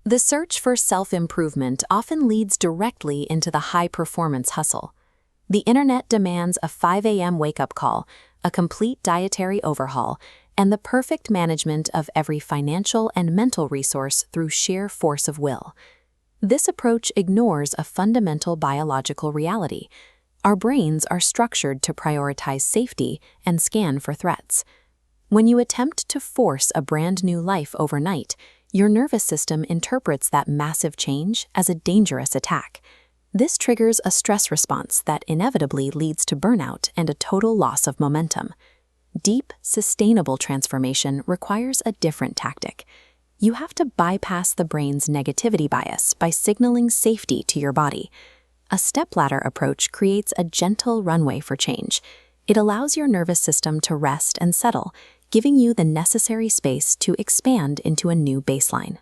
The search for self-improvement often leads directly into the high-performance hustle. The internet demands a 5 a.m. wake-up call, a complete dietary overhaul, and the perfect management of every financial and mental resource through sheer force of will. This approach ignores a fundamental biological reality. Our brains are structured to prioritize safety and scan for threats. When you attempt to force a brand new life overnight, your nervous system interprets that massive change as a dangerous attack. This triggers a stress response that inevitably leads to burnout and a total loss of momentum. Deep, sustainable transformation requires a different tactic. You have to bypass the brain's negativity bias by signaling safety to your body. A stepladder approach creates a gentle runway for change. It allows your nervous system to rest and settle, giving you the necessary space to expand into a new baseline.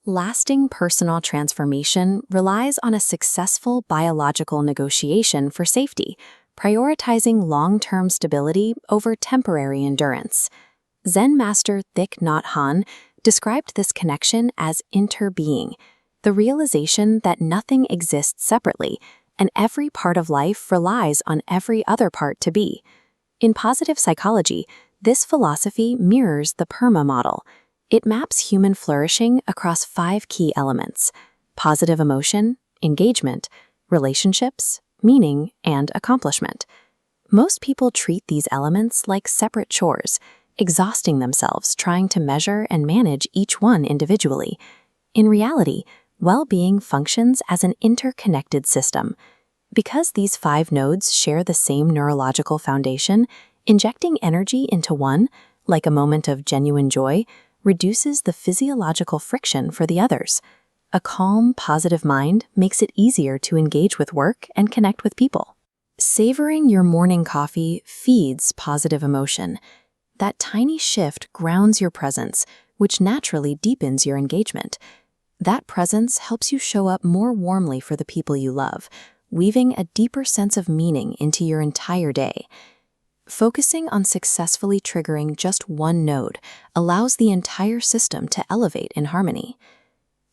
Lasting personal transformation relies on a successful biological negotiation for safety, prioritizing long-term stability over temporary endurance. Zen master Thich Nhat Hanh described this connection as interbeing, the realization that nothing exists separately, and every part of life relies on every other part to be. In positive psychology, this philosophy mirrors the PERMA model. It maps human flourishing across 5 key elements: positive emotion, engagement, relationships, meaning, and accomplishment. Most people treat these elements like separate chores, exhausting themselves trying to measure and manage each one individually. In reality, well-being functions as an interconnected system. Because these 5 nodes share the same neurological foundation, injecting energy into one, like a moment of genuine joy, reduces the physiological friction for the others. A calm, positive mind makes it easier to engage with work and connect with people. Savoring your morning coffee feeds positive emotion. That tiny shift grounds your presence, which naturally deepens your engagement. That presence helps you show up more warmly for the people you love, weaving a deeper sense of meaning into your entire day. Focusing on successfully triggering just one node allows the entire system to elevate in harmony.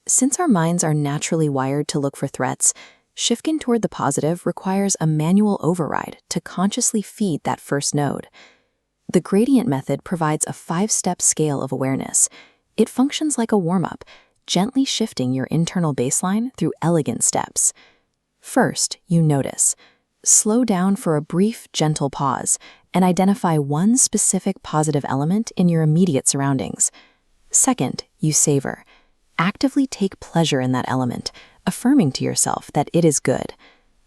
Since our minds are naturally wired to look for threats, shifting toward the positive requires a manual override to consciously feed that first node. The gradient method provides a 5-step scale of awareness. It functions like a warm-up, gently shifting your internal baseline through elegant steps. First, you notice. Slow down for a brief, gentle pause and identify one specific positive element in your immediate surroundings. Second, you savor. Actively take pleasure in that element, affirming to yourself that it is good.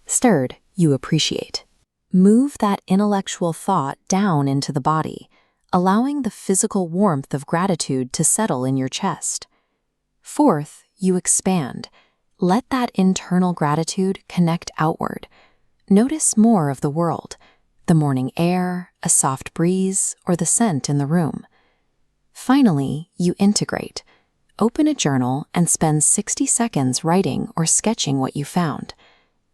Third, you appreciate. Move that intellectual thought down into the body, allowing the physical warmth of gratitude to settle in your chest. Fourth, you expand. Let that internal gratitude connect outward. Notice more of the world, the morning air, a soft breeze, or the scent in the room. Finally, you integrate. Open a journal and spend 60 seconds writing or sketching what you found.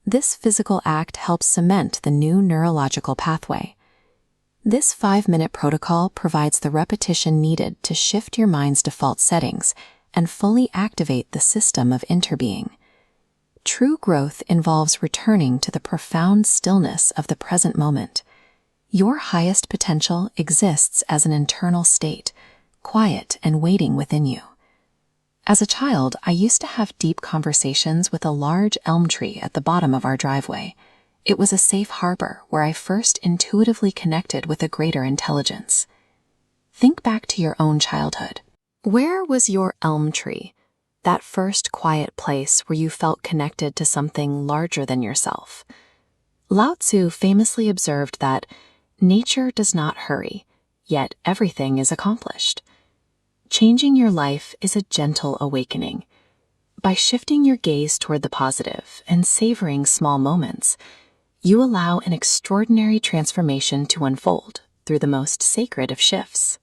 This physical act helps cement the new neurological pathway. This 5-minute protocol provides the repetition needed to shift your mind's default settings and fully activate the system of interbeing. True growth involves returning to the profound stillness of the present moment. Your highest potential exists as an internal state, quiet and waiting within you. As a child, I used to have deep conversations with a large elm tree at the bottom of our driveway. It was a safe harbor where I first intuitively connected with a greater intelligence. Think back to your own childhood. Where was your elm tree? That first quiet place where you felt connected to something larger than yourself. Lao Tzu famously observed that nature does not hurry, yet everything is accomplished. Changing your life is a gentle awakening. By shifting your gaze toward the positive and savoring small moments, you allow an extraordinary transformation to unfold through the most sacred of shifts.